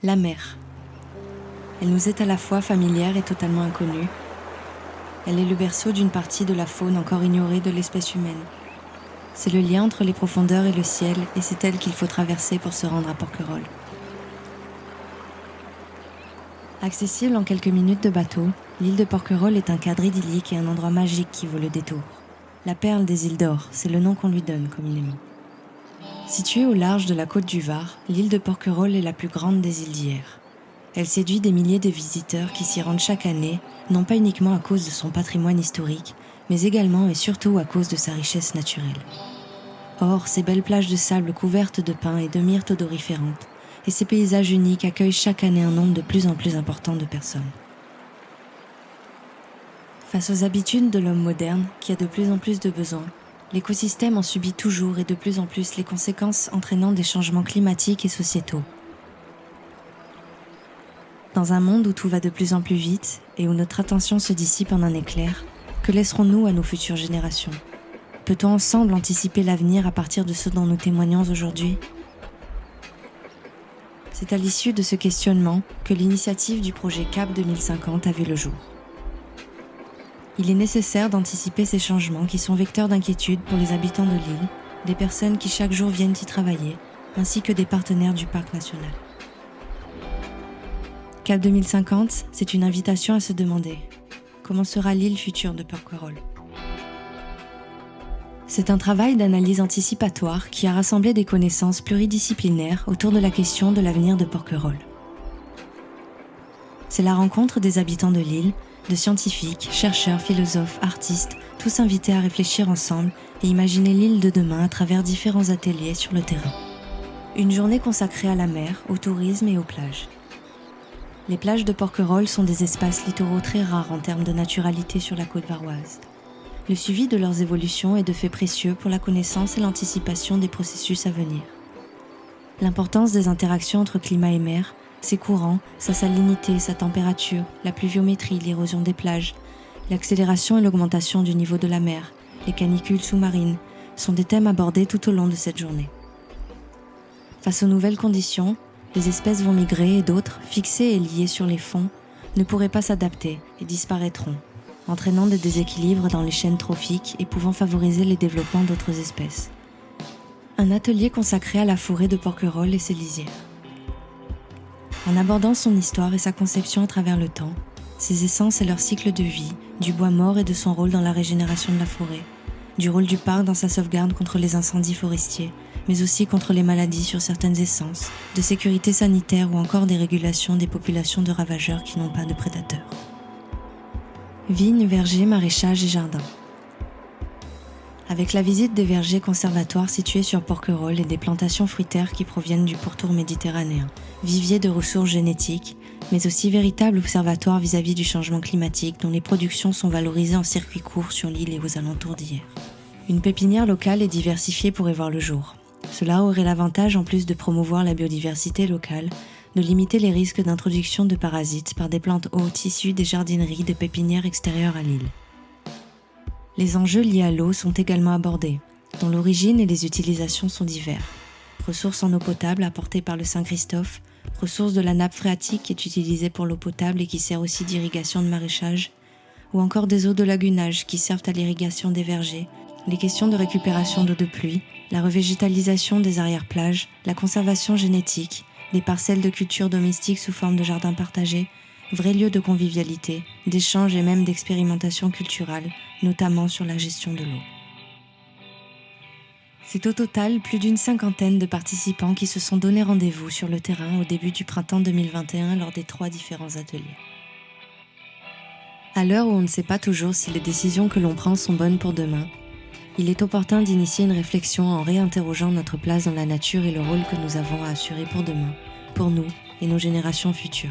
La mer. Elle nous est à la fois familière et totalement inconnue. Elle est le berceau d'une partie de la faune encore ignorée de l'espèce humaine. C'est le lien entre les profondeurs et le ciel, et c'est elle qu'il faut traverser pour se rendre à Porquerolles. Accessible en quelques minutes de bateau, l'île de Porquerolles est un cadre idyllique et un endroit magique qui vaut le détour. La perle des îles d'or, c'est le nom qu'on lui donne communément. Située au large de la côte du Var, l'île de Porquerolles est la plus grande des îles d'hier. Elle séduit des milliers de visiteurs qui s'y rendent chaque année, non pas uniquement à cause de son patrimoine historique, mais également et surtout à cause de sa richesse naturelle. Or, ces belles plages de sable couvertes de pins et de myrtes odoriférantes, et ces paysages uniques accueillent chaque année un nombre de plus en plus important de personnes. Face aux habitudes de l'homme moderne, qui a de plus en plus de besoins, l'écosystème en subit toujours et de plus en plus les conséquences entraînant des changements climatiques et sociétaux. Dans un monde où tout va de plus en plus vite et où notre attention se dissipe en un éclair, que laisserons-nous à nos futures générations ? Peut-on ensemble anticiper l'avenir à partir de ce dont nous témoignons aujourd'hui ? C'est à l'issue de ce questionnement que l'initiative du projet CAP 2050 a vu le jour. Il est nécessaire d'anticiper ces changements qui sont vecteurs d'inquiétude pour les habitants de l'île, des personnes qui chaque jour viennent y travailler, ainsi que des partenaires du parc national. CAP 2050, c'est une invitation à se demander comment sera l'île future de Porquerolles. C'est un travail d'analyse anticipatoire qui a rassemblé des connaissances pluridisciplinaires autour de la question de l'avenir de Porquerolles. C'est la rencontre des habitants de l'île, de scientifiques, chercheurs, philosophes, artistes, tous invités à réfléchir ensemble et imaginer l'île de demain à travers différents ateliers sur le terrain. Une journée consacrée à la mer, au tourisme et aux plages. Les plages de Porquerolles sont des espaces littoraux très rares en termes de naturalité sur la côte varoise. Le suivi de leurs évolutions est de fait précieux pour la connaissance et l'anticipation des processus à venir. L'importance des interactions entre climat et mer, ses courants, sa salinité, sa température, la pluviométrie, l'érosion des plages, l'accélération et l'augmentation du niveau de la mer, les canicules sous-marines, sont des thèmes abordés tout au long de cette journée. Face aux nouvelles conditions, les espèces vont migrer et d'autres, fixées et liées sur les fonds, ne pourraient pas s'adapter et disparaîtront, entraînant des déséquilibres dans les chaînes trophiques et pouvant favoriser les développements d'autres espèces. Un atelier consacré à la forêt de Porquerolles et ses lisières. En abordant son histoire et sa conception à travers le temps, ses essences et leur cycle de vie, du bois mort et de son rôle dans la régénération de la forêt, du rôle du parc dans sa sauvegarde contre les incendies forestiers, mais aussi contre les maladies sur certaines essences, de sécurité sanitaire ou encore des régulations des populations de ravageurs qui n'ont pas de prédateurs. Vignes, vergers, maraîchages et jardins. Avec la visite des vergers conservatoires situés sur Porquerolles et des plantations fruitières qui proviennent du pourtour méditerranéen, vivier de ressources génétiques, mais aussi véritable observatoire vis-à-vis du changement climatique dont les productions sont valorisées en circuit court sur l'île et aux alentours d'hier. Une pépinière locale et diversifiée pourrait voir le jour. Cela aurait l'avantage, en plus de promouvoir la biodiversité locale, de limiter les risques d'introduction de parasites par des plantes hôtes issues des jardineries de pépinières extérieures à l'île. Les enjeux liés à l'eau sont également abordés, dont l'origine et les utilisations sont divers. Ressources en eau potable apportées par le Saint-Christophe, ressources de la nappe phréatique qui est utilisée pour l'eau potable et qui sert aussi d'irrigation de maraîchage, ou encore des eaux de lagunage qui servent à l'irrigation des vergers, les questions de récupération d'eau de pluie, la revégétalisation des arrière-plages, la conservation génétique, des parcelles de culture domestique sous forme de jardins partagés, vrais lieux de convivialité, d'échange et même d'expérimentation culturelle, notamment sur la gestion de l'eau. C'est au total plus d'une 50aine de participants qui se sont donné rendez-vous sur le terrain au début du printemps 2021 lors des 3 différents ateliers. À l'heure où on ne sait pas toujours si les décisions que l'on prend sont bonnes pour demain, il est opportun d'initier une réflexion en réinterrogeant notre place dans la nature et le rôle que nous avons à assurer pour demain, pour nous et nos générations futures.